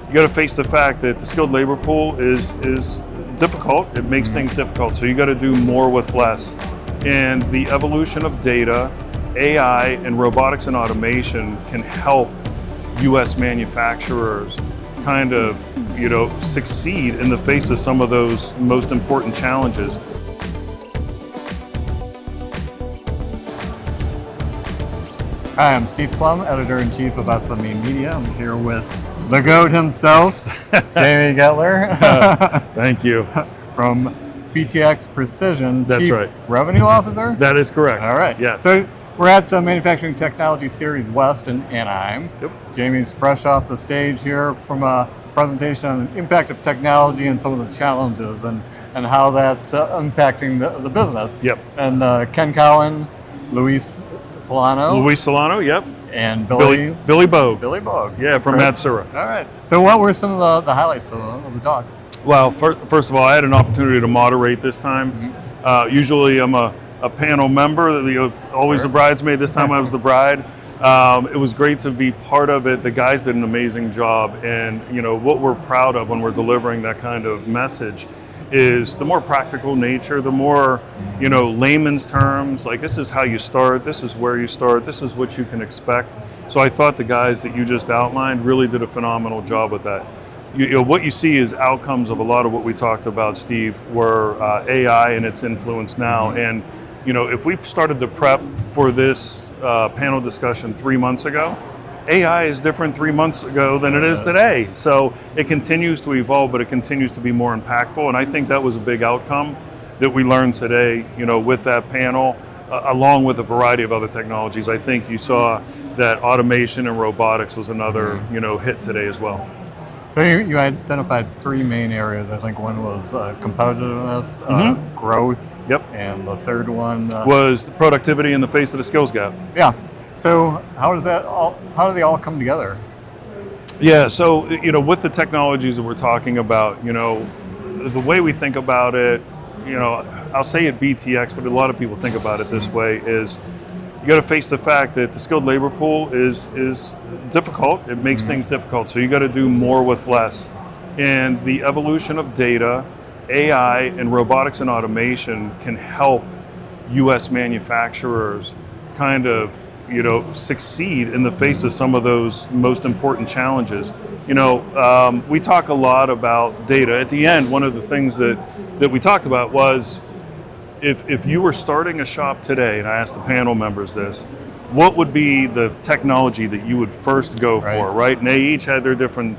you got to face the fact that the skilled labor pool is difficult. It makes things difficult. So you got to do more with less. And the evolution of data, AI, and robotics and automation can help U.S. manufacturers kind of, succeed in the face of some of those most important challenges. Hi, I'm Steve Plum, Editor-in-Chief of SME Media. I'm here with the GOAT himself, Jamie Goettler. Thank you. From BTX Precision, That's Chief right. Revenue Officer? That is correct. All right. Yes. So we're at Manufacturing Technology Series West in Anaheim. Yep. Jamie's fresh off the stage here from a presentation on the impact of technology and some of the challenges and how that's impacting the business. Yep. And Ken Cowan, Luis Solano, yep. and Billy Bogue. Billy Bogue. Yeah, from Matsura. All right. So what were some of the highlights of the talk? Well, first of all, I had an opportunity to moderate this time. Usually I'm a panel member, always a bridesmaid. This time I was the bride. It was great to be part of it. The guys did an amazing job. And what we're proud of when we're delivering that kind of message is the more practical nature, the more, layman's terms, like this is how you start, this is where you start, this is what you can expect. So I thought the guys that you just outlined really did a phenomenal job with that. What you see is outcomes of a lot of what we talked about, Steve, were AI and its influence now. And, if we started to prep for this panel discussion 3 months ago, AI is different 3 months ago than it is today. So it continues to evolve, but it continues to be more impactful. And I think that was a big outcome that we learned today, with that panel, along with a variety of other technologies. I think you saw that automation and robotics was another, hit today as well. So you identified three main areas. I think one was competitiveness, growth, Yep. and the third one was the productivity in the face of the skills gap. Yeah. So how do they all come together? Yeah, so with the technologies that we're talking about, the way we think about it, I'll say at BTX, but a lot of people think about it this way, is you got to face the fact that the skilled labor pool is difficult. It makes things difficult. So you got to do more with less. And the evolution of data, AI, and robotics and automation can help U.S. manufacturers kind of succeed in the face of some of those most important challenges. We talk a lot about data. At the end, one of the things that we talked about was if you were starting a shop today, and I asked the panel members this, what would be the technology that you would first go for, right? And they each had their different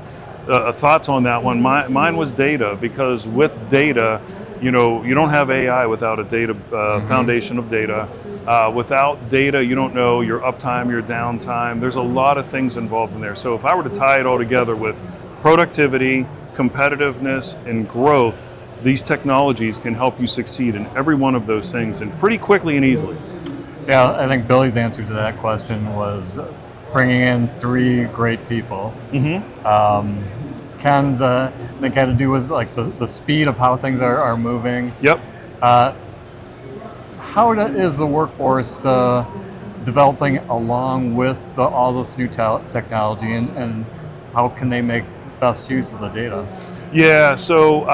thoughts on that one. Mine was data, because with data, you don't have AI without a data foundation of data. Without data, you don't know your uptime, your downtime. There's a lot of things involved in there. So if I were to tie it all together with productivity, competitiveness, and growth, these technologies can help you succeed in every one of those things, and pretty quickly and easily. Yeah, I think Billy's answer to that question was bringing in three great people. Ken's, I think, had to do with like the speed of how things are moving. Yep. How is the workforce developing along with all this new technology, and how can they make best use of the data? Yeah, so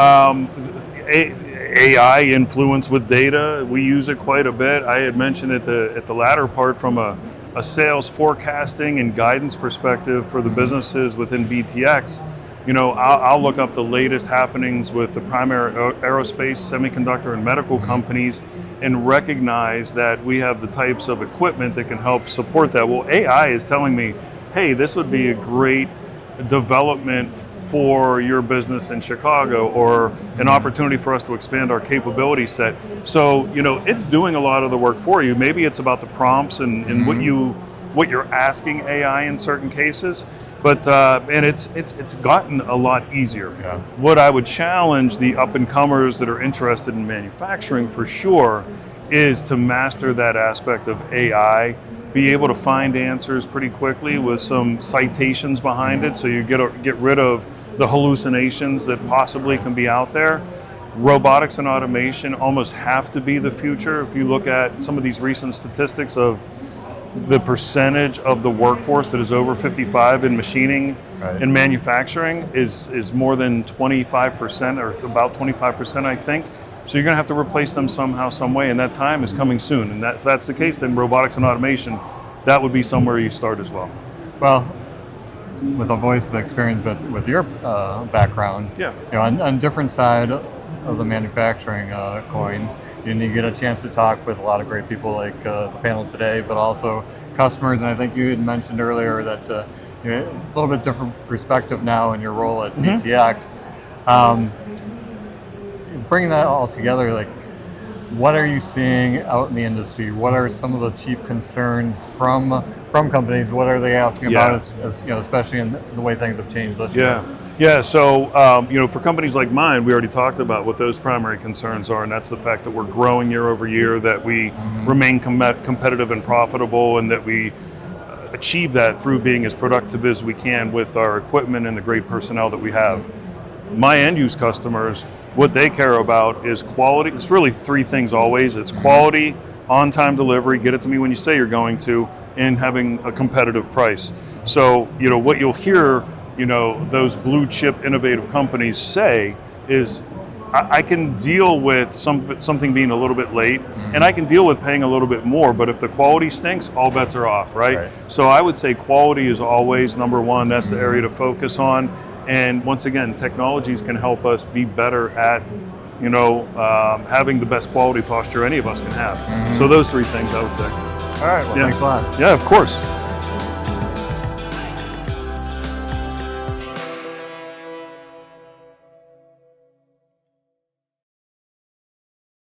AI influence with data, we use it quite a bit. I had mentioned at the latter part from a sales forecasting and guidance perspective for the businesses within BTX. I'll look up the latest happenings with the primary aerospace, semiconductor, and medical companies and recognize that we have the types of equipment that can help support that. Well, AI is telling me, hey, this would be a great development for your business in Chicago, or an opportunity for us to expand our capability set. So, it's doing a lot of the work for you. Maybe it's about the prompts and what you're asking AI in certain cases. But and it's gotten a lot easier. Yeah. What I would challenge the up and comers that are interested in manufacturing for sure is to master that aspect of AI, be able to find answers pretty quickly with some citations behind it, so you get rid of the hallucinations that possibly can be out there. Robotics and automation almost have to be the future. If you look at some of these recent statistics of the percentage of the workforce that is over 55 in machining Right. and manufacturing is more than 25%, or about 25%, I think. So you're going to have to replace them somehow, some way, and that time is coming soon. And if that's the case, then robotics and automation, that would be somewhere you start as well. Well, with a voice of experience with your background, Yeah. On different side of the manufacturing coin, you get a chance to talk with a lot of great people like the panel today, but also customers. And I think you had mentioned earlier that a little bit different perspective now in your role at BTX. Bringing that all together, like, what are you seeing out in the industry? What are some of the chief concerns from companies? What are they asking about, as especially in the way things have changed this year? Yeah. So for companies like mine, we already talked about what those primary concerns are, and that's the fact that we're growing year over year, that we remain competitive and profitable, and that we achieve that through being as productive as we can with our equipment and the great personnel that we have. My end use customers, what they care about is quality. It's really three things always. It's quality, on-time delivery, get it to me when you say you're going to, and having a competitive price. So, what you'll hear, those blue chip innovative companies say is, I can deal with something being a little bit late, and I can deal with paying a little bit more, but if the quality stinks, all bets are off, right? So I would say quality is always number one. That's the area to focus on. And once again, technologies can help us be better at, having the best quality posture any of us can have. So those three things, I would say. All right, well, thanks a lot. Yeah, of course.